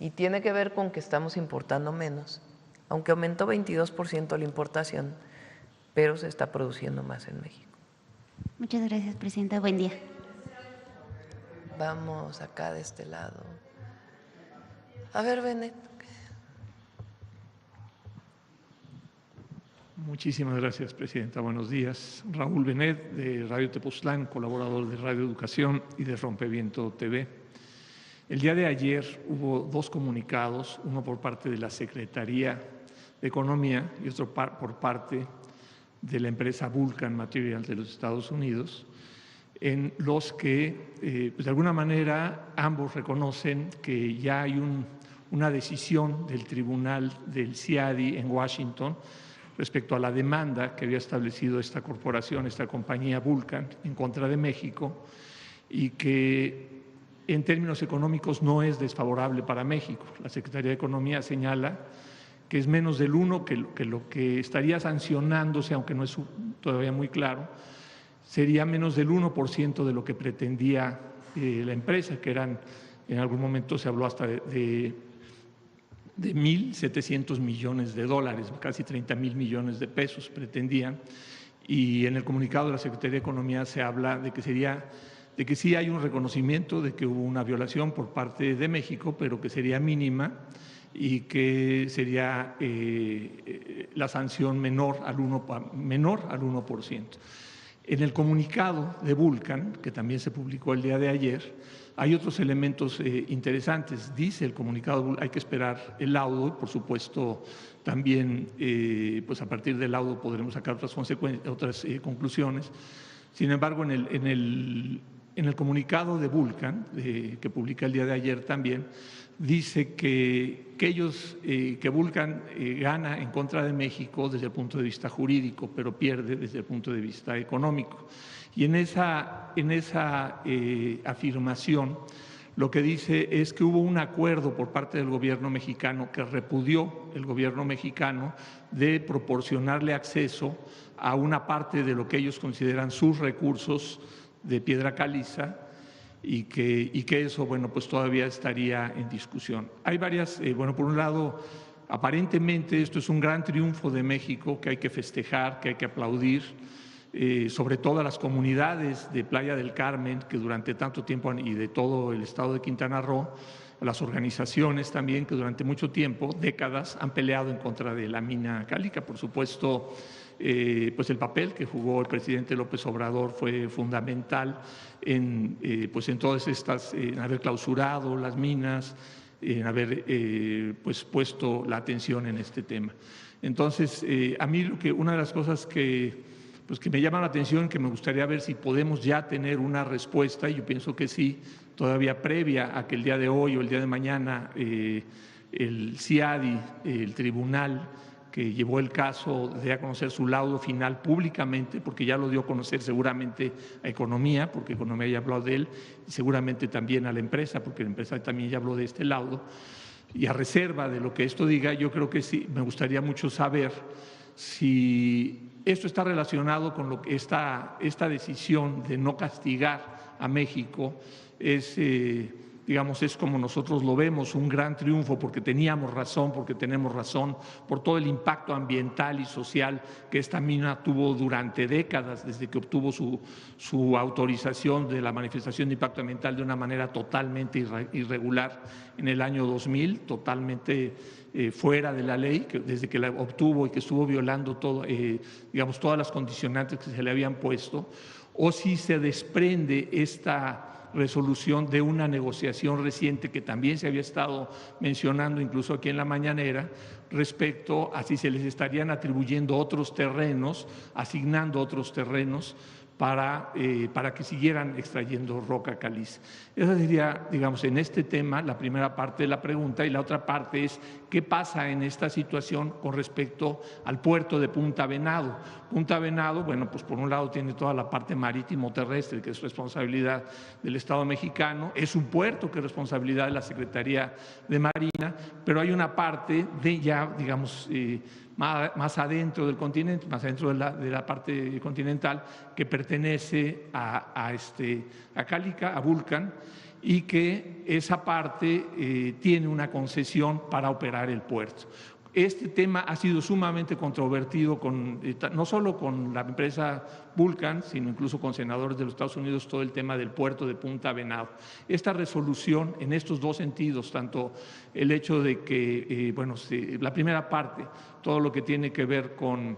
Y tiene que ver con que estamos importando menos, aunque aumentó 22% la importación, pero se está produciendo más en México. Muchas gracias, presidenta. Buen día. Vamos acá de este lado. A ver, Benet. Muchísimas gracias, presidenta. Buenos días. Raúl Benet, de Radio Tepoztlán, colaborador de Radio Educación y de Rompeviento TV. El día de ayer hubo dos comunicados, uno por parte de la Secretaría de Economía y otro por parte de la empresa Vulcan Materials de los Estados Unidos, en los que, pues de alguna manera, ambos reconocen que ya hay una decisión del Tribunal del CIADI en Washington respecto a la demanda que había establecido esta corporación, esta compañía Vulcan, en contra de México, y que en términos económicos no es desfavorable para México. La Secretaría de Economía señala que es menos del 1%, que lo que estaría sancionándose, aunque no es todavía muy claro, sería menos del 1% de lo que pretendía la empresa, que eran, en algún momento se habló hasta de 1.700 millones de dólares, casi 30.000 millones de pesos pretendían. Y en el comunicado de la Secretaría de Economía se habla de que sí hay un reconocimiento de que hubo una violación por parte de México, pero que sería mínima y que sería la sanción menor al 1%. En el comunicado de Vulcan, que también se publicó el día de ayer, hay otros elementos interesantes. Dice el comunicado, hay que esperar el laudo y, por supuesto, también pues a partir del laudo podremos sacar otras conclusiones. Sin embargo, en el comunicado de Vulcan, que publica el día de ayer también, dice que Vulcan gana en contra de México desde el punto de vista jurídico, pero pierde desde el punto de vista económico. Y en esa afirmación lo que dice es que hubo un acuerdo por parte del gobierno mexicano que repudió el gobierno mexicano de proporcionarle acceso a una parte de lo que ellos consideran sus recursos de piedra caliza, y que eso, bueno, pues todavía estaría en discusión. Hay varias, bueno, por un lado, aparentemente esto es un gran triunfo de México que hay que festejar, que hay que aplaudir, sobre todo a las comunidades de Playa del Carmen, que durante tanto tiempo, y de todo el estado de Quintana Roo, las organizaciones también que durante mucho tiempo, décadas, han peleado en contra de la mina cálica. Por supuesto, pues el papel que jugó el presidente López Obrador fue fundamental en todas estas, en haber clausurado las minas, en haber pues puesto la atención en este tema. Entonces, a mí una de las cosas que me llama la atención, que me gustaría ver si podemos ya tener una respuesta, y yo pienso que sí, todavía previa a que el día de hoy o el día de mañana el CIADI, el tribunal que llevó el caso, dé a conocer su laudo final públicamente, porque ya lo dio a conocer seguramente a Economía, porque Economía ya habló de él, y seguramente también a la empresa, porque la empresa también ya habló de este laudo. Y a reserva de lo que esto diga, yo creo que sí, me gustaría mucho saber si esto está relacionado con lo que esta decisión de no castigar a México es, digamos, es como nosotros lo vemos, un gran triunfo porque teníamos razón, porque tenemos razón, por todo el impacto ambiental y social que esta mina tuvo durante décadas, desde que obtuvo su autorización de la manifestación de impacto ambiental de una manera totalmente irregular en el año 2000, totalmente fuera de la ley, desde que la obtuvo y que estuvo violando todo, digamos, todas las condicionantes que se le habían puesto, o si se desprende esta resolución de una negociación reciente que también se había estado mencionando incluso aquí en la mañanera, respecto a si se les estarían atribuyendo otros terrenos, asignando otros terrenos para que siguieran extrayendo roca caliza. Esa sería, digamos, en este tema la primera parte de la pregunta, y la otra parte es qué pasa en esta situación con respecto al puerto de Punta Venado. Punta Venado, bueno, pues por un lado tiene toda la parte marítimo terrestre, que es responsabilidad del Estado mexicano, es un puerto que es responsabilidad de la Secretaría de Marina, pero hay una parte de ya, digamos, más adentro del continente, más adentro de la parte continental, que pertenece a Cálica, a Vulcan, y que esa parte tiene una concesión para operar el puerto. Este tema ha sido sumamente controvertido no solo con la empresa Vulcan, sino incluso con senadores de los Estados Unidos, todo el tema del puerto de Punta Venado. Esta resolución, en estos dos sentidos, tanto el hecho de que, la primera parte, todo lo que tiene que ver con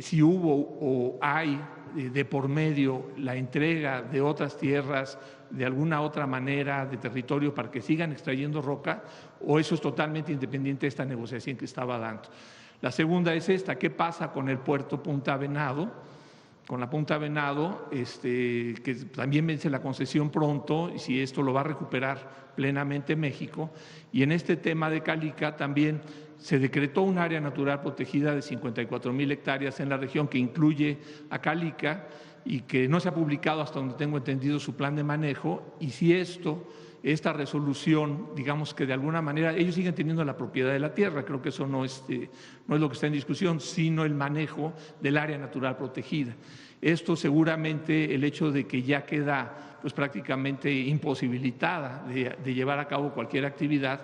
si hubo o hay de por medio la entrega de otras tierras de alguna otra manera de territorio para que sigan extrayendo roca, o eso es totalmente independiente de esta negociación que estaba dando. La segunda es esta: ¿qué pasa con el puerto Punta Venado? Con la Punta Venado, que también vence la concesión pronto, y si esto lo va a recuperar plenamente México. Y en este tema de Calica también se decretó un área natural protegida de 54,000 hectáreas en la región, que incluye a Calica, y que no se ha publicado, hasta donde tengo entendido, su plan de manejo. Y si esta resolución, digamos que de alguna manera ellos siguen teniendo la propiedad de la tierra, creo que eso no es lo que está en discusión, sino el manejo del área natural protegida. Esto seguramente, el hecho de que ya queda pues prácticamente imposibilitada de llevar a cabo cualquier actividad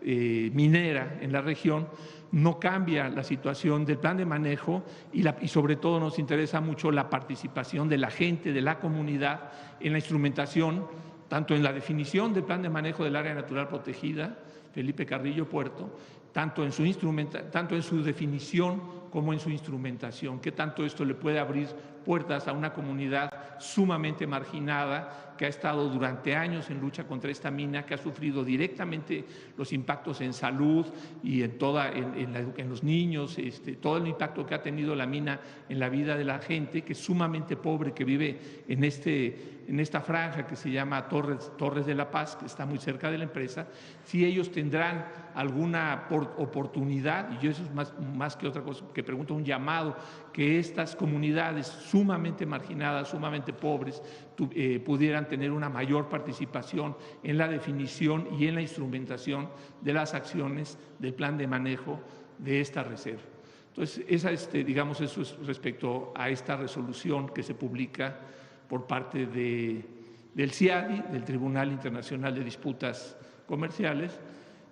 minera en la región, no cambia la situación del plan de manejo y sobre todo nos interesa mucho la participación de la gente, de la comunidad en la instrumentación, tanto en la definición del plan de manejo del área natural protegida, Felipe Carrillo Puerto, tanto en su definición como en su instrumentación, que tanto esto le puede abrir puertas a una comunidad sumamente marginada que ha estado durante años en lucha contra esta mina, que ha sufrido directamente los impactos en salud y en los niños, todo el impacto que ha tenido la mina en la vida de la gente, que es sumamente pobre, que vive en esta franja que se llama Torres de la Paz, que está muy cerca de la empresa. Si ellos tendrán alguna oportunidad, y yo eso es más que otra cosa, que pregunto, un llamado, que estas comunidades sumamente marginadas, sumamente pobres, pudieran tener una mayor participación en la definición y en la instrumentación de las acciones del plan de manejo de esta reserva. Entonces, eso es respecto a esta resolución que se publica por parte del CIADI, del Tribunal Internacional de Disputas Comerciales,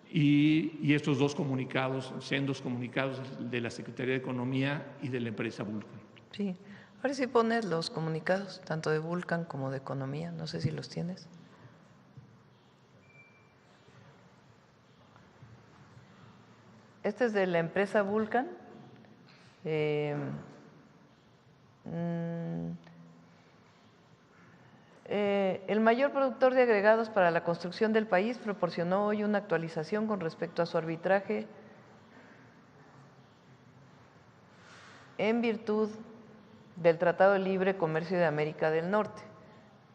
y estos dos comunicados, sendos comunicados de la Secretaría de Economía y de la empresa Vulcan. Sí, ahora sí pones los comunicados, tanto de Vulcan como de Economía, no sé si los tienes. Este es de la empresa Vulcan. El mayor productor de agregados para la construcción del país proporcionó hoy una actualización con respecto a su arbitraje en virtud del Tratado de Libre Comercio de América del Norte,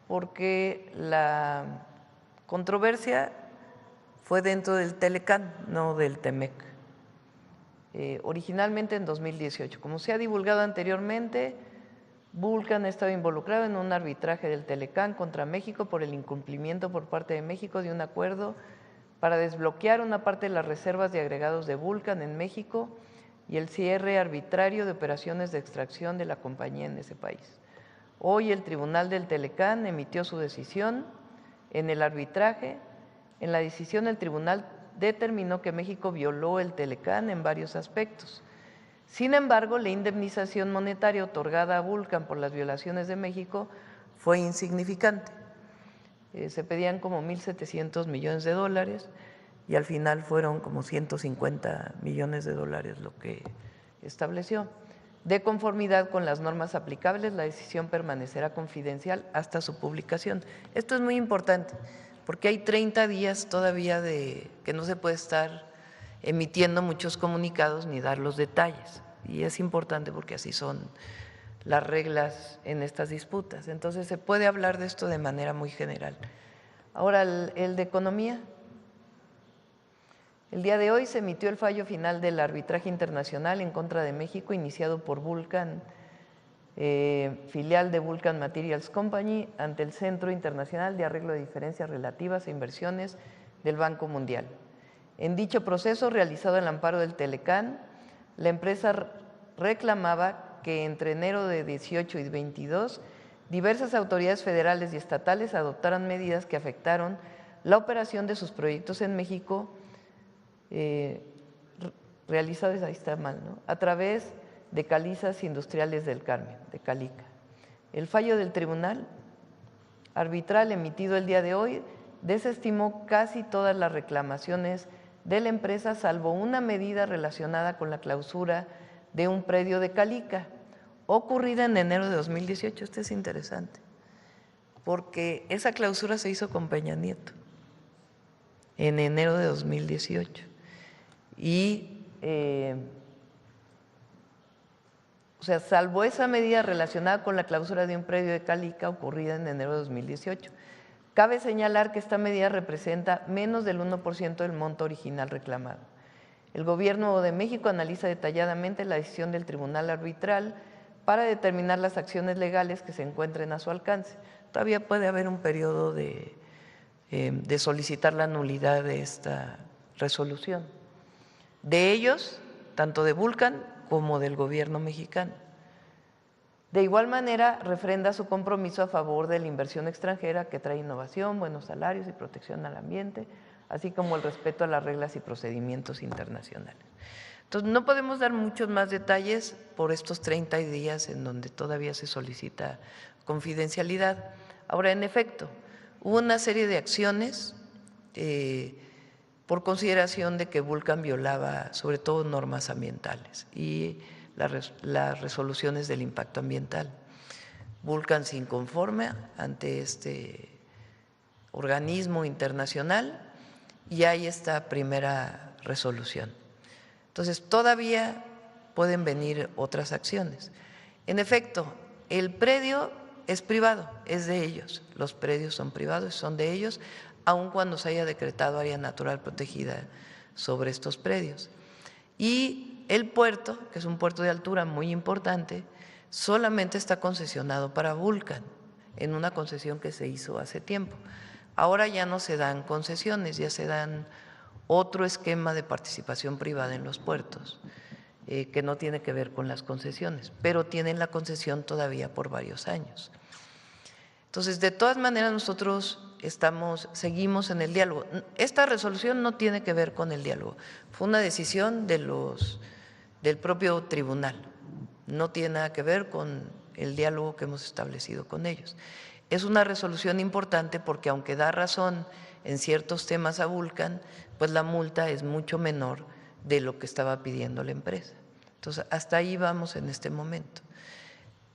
porque la controversia fue dentro del Telecán, no del Temec, originalmente en 2018. Como se ha divulgado anteriormente, Vulcan ha estado involucrado en un arbitraje del Telecán contra México por el incumplimiento por parte de México de un acuerdo para desbloquear una parte de las reservas de agregados de Vulcan en México y el cierre arbitrario de operaciones de extracción de la compañía en ese país. Hoy el Tribunal del Telecán emitió su decisión en el arbitraje. En la decisión el tribunal determinó que México violó el Telecán en varios aspectos. Sin embargo, la indemnización monetaria otorgada a Vulcan por las violaciones de México fue insignificante. Se pedían como 1.700 millones de dólares y al final fueron como 150 millones de dólares lo que estableció. De conformidad con las normas aplicables, la decisión permanecerá confidencial hasta su publicación. Esto es muy importante porque hay 30 días todavía de que no se puede estar emitiendo muchos comunicados ni dar los detalles. Y es importante porque así son las reglas en estas disputas. Entonces se puede hablar de esto de manera muy general. Ahora, el de Economía. El día de hoy se emitió el fallo final del arbitraje internacional en contra de México, iniciado por Vulcan, filial de Vulcan Materials Company, ante el Centro Internacional de Arreglo de Diferencias Relativas e Inversiones del Banco Mundial. En dicho proceso, realizado en el amparo del Telecán, la empresa reclamaba que entre enero de 18 y 22 diversas autoridades federales y estatales adoptaran medidas que afectaron la operación de sus proyectos en México realizados, ahí está mal, ¿no?, a través de Calizas Industriales del Carmen, de Calica. El fallo del tribunal arbitral emitido el día de hoy desestimó casi todas las reclamaciones de la empresa, salvo una medida relacionada con la clausura de un predio de Calica, ocurrida en enero de 2018. Esto es interesante, porque esa clausura se hizo con Peña Nieto en enero de 2018. Y, o sea, salvo esa medida relacionada con la clausura de un predio de Calica ocurrida en enero de 2018. Cabe señalar que esta medida representa menos del 1% del monto original reclamado. El Gobierno de México analiza detalladamente la decisión del tribunal arbitral para determinar las acciones legales que se encuentren a su alcance. Todavía puede haber un periodo de solicitar la nulidad de esta resolución, de ellos, tanto de Vulcan como del Gobierno mexicano. De igual manera, refrenda su compromiso a favor de la inversión extranjera que trae innovación, buenos salarios y protección al ambiente, así como el respeto a las reglas y procedimientos internacionales. Entonces, no podemos dar muchos más detalles por estos 30 días en donde todavía se solicita confidencialidad. Ahora, en efecto, hubo una serie de acciones por consideración de que Vulcan violaba sobre todo normas ambientales y las resoluciones del impacto ambiental. Vulcan se inconforme ante este organismo internacional y hay esta primera resolución. Entonces, todavía pueden venir otras acciones. En efecto, el predio es privado, es de ellos, los predios son privados, son de ellos, aun cuando se haya decretado área natural protegida sobre estos predios. Y el puerto, que es un puerto de altura muy importante, solamente está concesionado para Vulcan, en una concesión que se hizo hace tiempo. Ahora ya no se dan concesiones, ya se dan otro esquema de participación privada en los puertos, que no tiene que ver con las concesiones, pero tienen la concesión todavía por varios años. Entonces, de todas maneras, nosotros seguimos en el diálogo. Esta resolución no tiene que ver con el diálogo, fue una decisión del propio tribunal, no tiene nada que ver con el diálogo que hemos establecido con ellos. Es una resolución importante porque aunque da razón en ciertos temas a Vulcan, pues la multa es mucho menor de lo que estaba pidiendo la empresa. Entonces, hasta ahí vamos en este momento.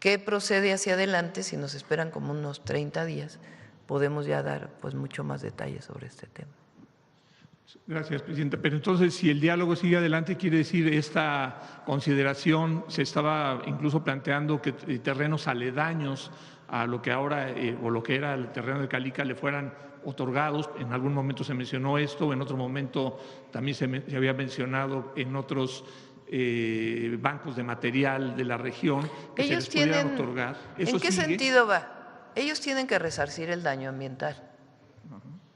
¿Qué procede hacia adelante? Si nos esperan como unos 30 días, podemos ya dar pues mucho más detalles sobre este tema. Gracias, Presidenta. Pero entonces, si el diálogo sigue adelante, quiere decir esta consideración, se estaba incluso planteando que terrenos aledaños a lo que ahora o lo que era el terreno de Calica le fueran otorgados. En algún momento se mencionó esto, en otro momento también se había mencionado en otros bancos de material de la región que ellos se les pudieran otorgar. ¿En qué sentido va? Ellos tienen que resarcir el daño ambiental,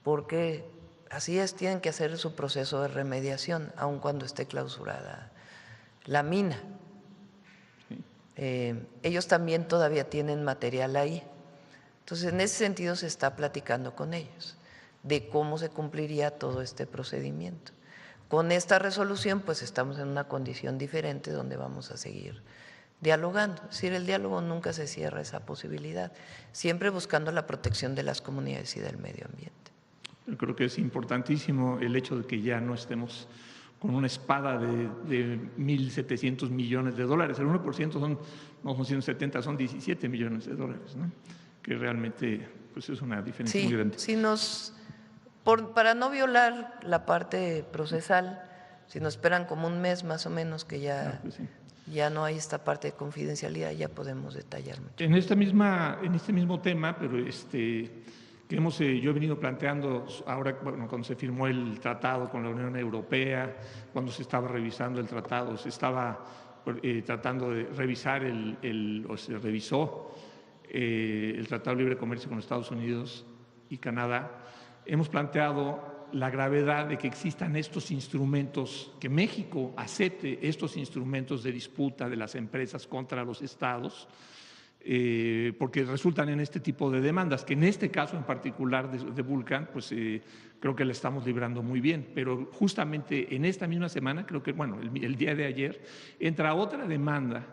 porque así es, tienen que hacer su proceso de remediación, aun cuando esté clausurada la mina. Ellos también todavía tienen material ahí. Entonces, en ese sentido se está platicando con ellos de cómo se cumpliría todo este procedimiento. Con esta resolución, pues estamos en una condición diferente donde vamos a seguir dialogando. Es decir, el diálogo nunca se cierra esa posibilidad, siempre buscando la protección de las comunidades y del medio ambiente. Yo creo que es importantísimo el hecho de que ya no estemos con una espada de 1.700 millones de dólares. El 1% no son 170, son 17 millones de dólares, ¿no? Que realmente pues es una diferencia muy grande. Sí, para no violar la parte procesal, si nos esperan como un mes más o menos que ya, ya no hay esta parte de confidencialidad, ya podemos detallar mucho. En este mismo tema, pero yo he venido planteando ahora, bueno, cuando se firmó el tratado con la Unión Europea, cuando se estaba revisando el tratado, se estaba tratando de revisar o se revisó el Tratado de Libre Comercio con Estados Unidos y Canadá. Hemos planteado la gravedad de que existan estos instrumentos, que México acepte estos instrumentos de disputa de las empresas contra los estados, porque resultan en este tipo de demandas, que en este caso en particular de Vulcan, pues creo que la estamos librando muy bien, pero justamente en esta misma semana, creo que, bueno, el día de ayer, entra otra demanda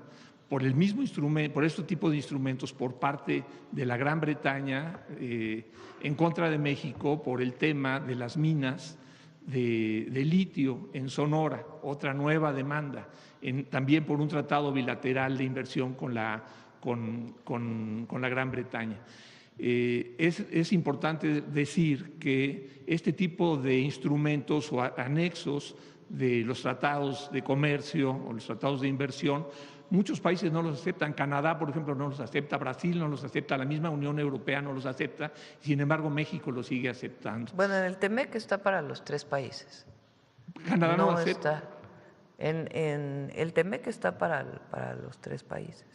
por el mismo instrumento, por este tipo de instrumentos por parte de la Gran Bretaña en contra de México por el tema de las minas de litio en Sonora, otra nueva demanda, también por un tratado bilateral de inversión con la Gran Bretaña. Es importante decir que este tipo de instrumentos o anexos de los tratados de comercio o los tratados de inversión, muchos países no los aceptan. Canadá, por ejemplo, no los acepta, Brasil no los acepta, la misma Unión Europea no los acepta, sin embargo México los sigue aceptando. Bueno, en el TEMEC está para los 3 países. Canadá no acepta. Está. En el TEMEC está para los 3 países.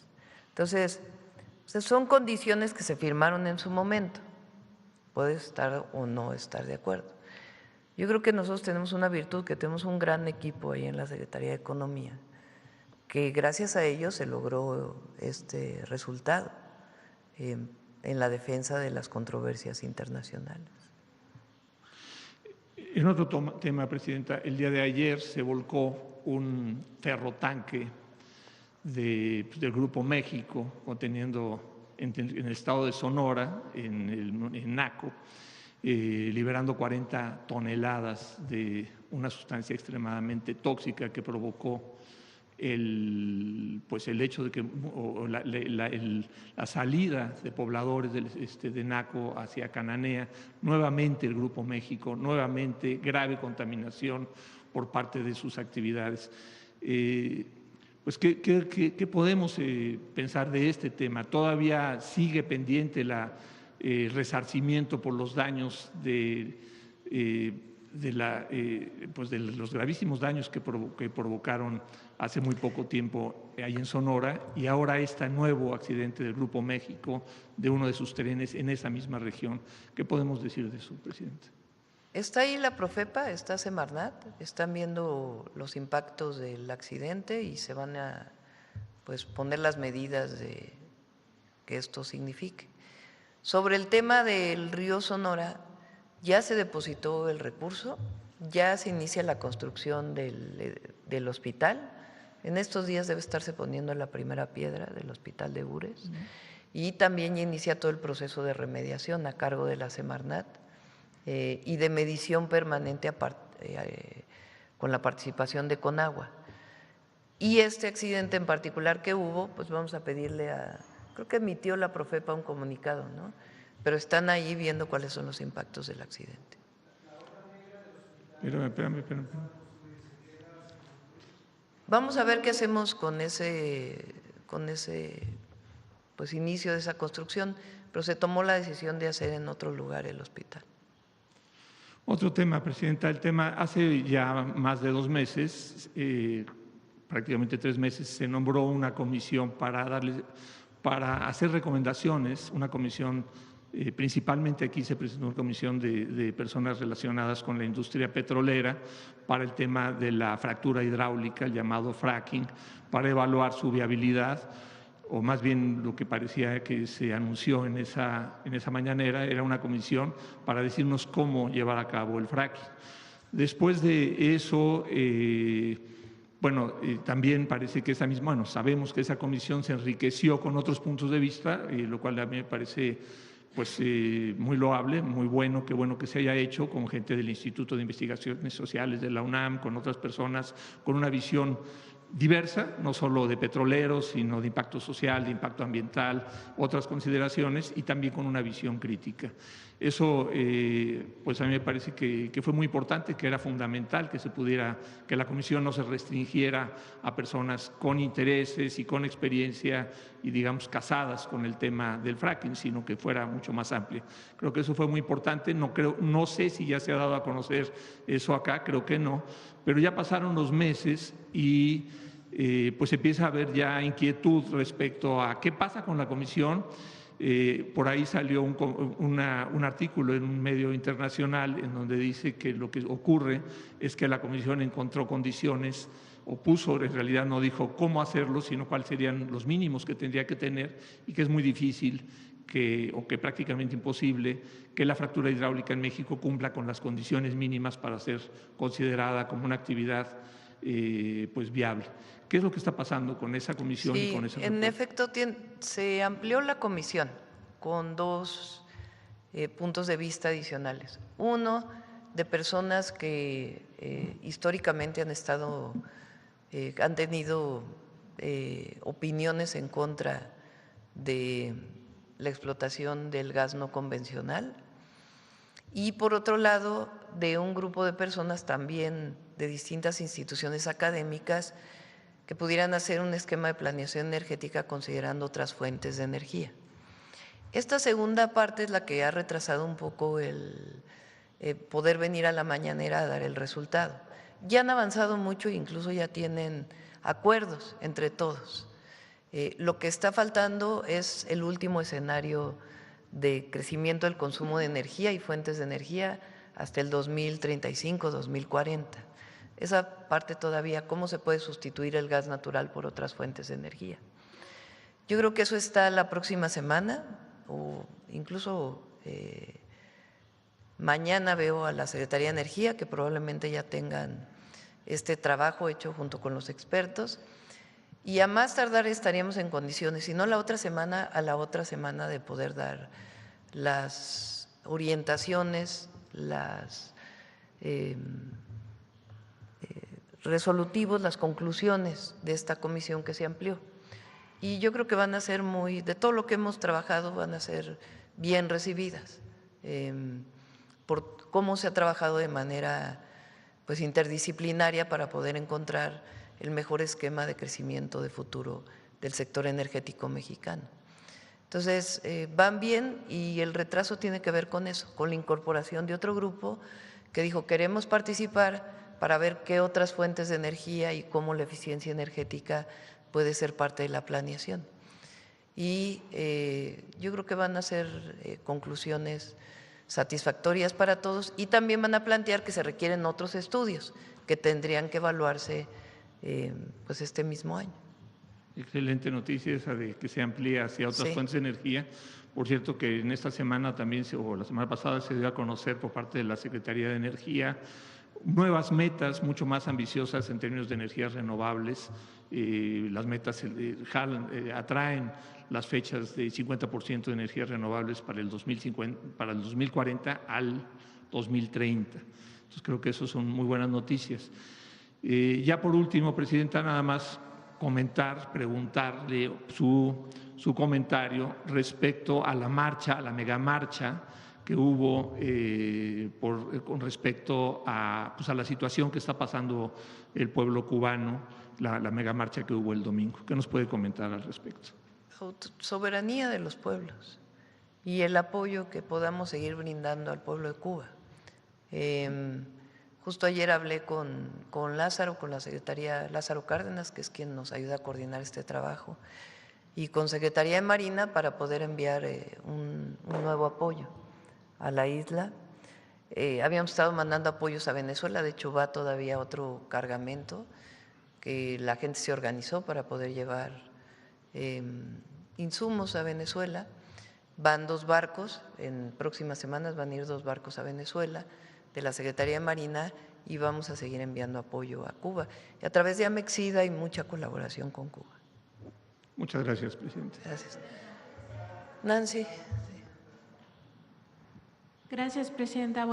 Entonces, son condiciones que se firmaron en su momento. Puedes estar o no estar de acuerdo. Yo creo que nosotros tenemos una virtud, que tenemos un gran equipo ahí en la Secretaría de Economía, que gracias a ellos se logró este resultado en la defensa de las controversias internacionales. En otro tema, Presidenta, el día de ayer se volcó un ferrotanque del Grupo México, conteniendo en el estado de Sonora, en Naco, liberando 40 toneladas de una sustancia extremadamente tóxica que provocó el hecho de que la salida de pobladores de Naco hacia Cananea, nuevamente el Grupo México, nuevamente grave contaminación por parte de sus actividades. Pues, ¿qué podemos pensar de este tema? Todavía sigue pendiente el resarcimiento por los daños de los gravísimos daños que provocaron hace muy poco tiempo ahí en Sonora, y ahora este nuevo accidente del Grupo México de uno de sus trenes en esa misma región. ¿Qué podemos decir de eso, Presidente? Está ahí la Profepa, está Semarnat, están viendo los impactos del accidente y se van a poner las medidas de que esto signifique. Sobre el tema del río Sonora, ya se depositó el recurso, ya se inicia la construcción del hospital. En estos días debe estarse poniendo la primera piedra del hospital de Ures, y también ya inicia todo el proceso de remediación a cargo de la Semarnat y de medición permanente con la participación de Conagua. Y este accidente en particular que hubo, pues vamos a pedirle creo que emitió la Profepa un comunicado, ¿no? Pero están ahí viendo cuáles son los impactos del accidente. Espérame. Vamos a ver qué hacemos con ese inicio de esa construcción, pero se tomó la decisión de hacer en otro lugar el hospital. Otro tema, Presidenta, hace ya más de 2 meses, prácticamente 3 meses, se nombró una comisión para hacer recomendaciones, una comisión, principalmente aquí se presentó una comisión de personas relacionadas con la industria petrolera para el tema de la fractura hidráulica, el llamado fracking, para evaluar su viabilidad, o más bien lo que parecía que se anunció en esa mañanera era una comisión para decirnos cómo llevar a cabo el fracking. Después de eso, también parece que sabemos que esa comisión se enriqueció con otros puntos de vista, lo cual a mí me parece muy loable, muy bueno, qué bueno que se haya hecho con gente del Instituto de Investigaciones Sociales de la UNAM, con otras personas con una visión diversa, no solo de petroleros, sino de impacto social, de impacto ambiental, otras consideraciones, y también con una visión crítica. Eso, a mí me parece que fue muy importante, que era fundamental que la comisión no se restringiera a personas con intereses y con experiencia y, digamos, casadas con el tema del fracking, sino que fuera mucho más amplia. Creo que eso fue muy importante. No sé si ya se ha dado a conocer eso acá, creo que no, pero ya pasaron los meses y empieza a haber ya inquietud respecto a qué pasa con la comisión. Por ahí salió un artículo en un medio internacional en donde dice que lo que ocurre es que la Comisión encontró condiciones, o puso, en realidad no dijo cómo hacerlo, sino cuáles serían los mínimos que tendría que tener, y que es muy difícil o que prácticamente imposible que la fractura hidráulica en México cumpla con las condiciones mínimas para ser considerada como una actividad pues viable. ¿Qué es lo que está pasando con esa comisión y con ese reporte? En efecto, se amplió la comisión con dos puntos de vista adicionales. Uno, de personas que históricamente han tenido opiniones en contra de la explotación del gas no convencional, y por otro lado, de un grupo de personas también de distintas instituciones académicas que pudieran hacer un esquema de planeación energética considerando otras fuentes de energía. Esta segunda parte es la que ha retrasado un poco el poder venir a la mañanera a dar el resultado. Ya han avanzado mucho e incluso ya tienen acuerdos entre todos. Lo que está faltando es el último escenario de crecimiento del consumo de energía y fuentes de energía hasta el 2035, 2040. Esa parte todavía, ¿cómo se puede sustituir el gas natural por otras fuentes de energía? Yo creo que eso está la próxima semana, o incluso mañana veo a la Secretaría de Energía, que probablemente ya tengan este trabajo hecho junto con los expertos, y a más tardar estaríamos en condiciones, si no la otra semana, a la otra semana, de poder dar las orientaciones, las resolutivos, las conclusiones de esta comisión que se amplió. Y yo creo que van a ser de todo lo que hemos trabajado, van a ser bien recibidas, por cómo se ha trabajado de manera pues interdisciplinaria para poder encontrar el mejor esquema de crecimiento de futuro del sector energético mexicano. Entonces, van bien, y el retraso tiene que ver con eso, con la incorporación de otro grupo que dijo: queremos participar para ver qué otras fuentes de energía y cómo la eficiencia energética puede ser parte de la planeación. Y yo creo que van a ser conclusiones satisfactorias para todos, y también van a plantear que se requieren otros estudios que tendrían que evaluarse pues este mismo año. Excelente noticia esa de que se amplía hacia otras fuentes de energía. Por cierto, que en esta semana también, o la semana pasada, se dio a conocer por parte de la Secretaría de Energía nuevas metas mucho más ambiciosas en términos de energías renovables. Las metas atraen las fechas de 50% de energías renovables para el 2040 al 2030. Entonces, creo que eso son muy buenas noticias. Ya por último, Presidenta, nada más preguntarle su comentario respecto a la marcha, a la megamarcha que hubo con respecto a la situación que está pasando el pueblo cubano, la megamarcha que hubo el domingo. ¿Qué nos puede comentar al respecto? Soberanía de los pueblos y el apoyo que podamos seguir brindando al pueblo de Cuba. Justo ayer hablé con Lázaro, con la Secretaría Lázaro Cárdenas, que es quien nos ayuda a coordinar este trabajo, y con Secretaría de Marina para poder enviar un nuevo apoyo a la isla. Habíamos estado mandando apoyos a Venezuela, de hecho va todavía otro cargamento que la gente se organizó para poder llevar insumos a Venezuela. Van 2 barcos, en próximas semanas van a ir 2 barcos a Venezuela de la Secretaría de Marina, y vamos a seguir enviando apoyo a Cuba. Y a través de Amexida hay mucha colaboración con Cuba. Muchas gracias, Presidente. Gracias. Nancy. Gracias, Presidenta.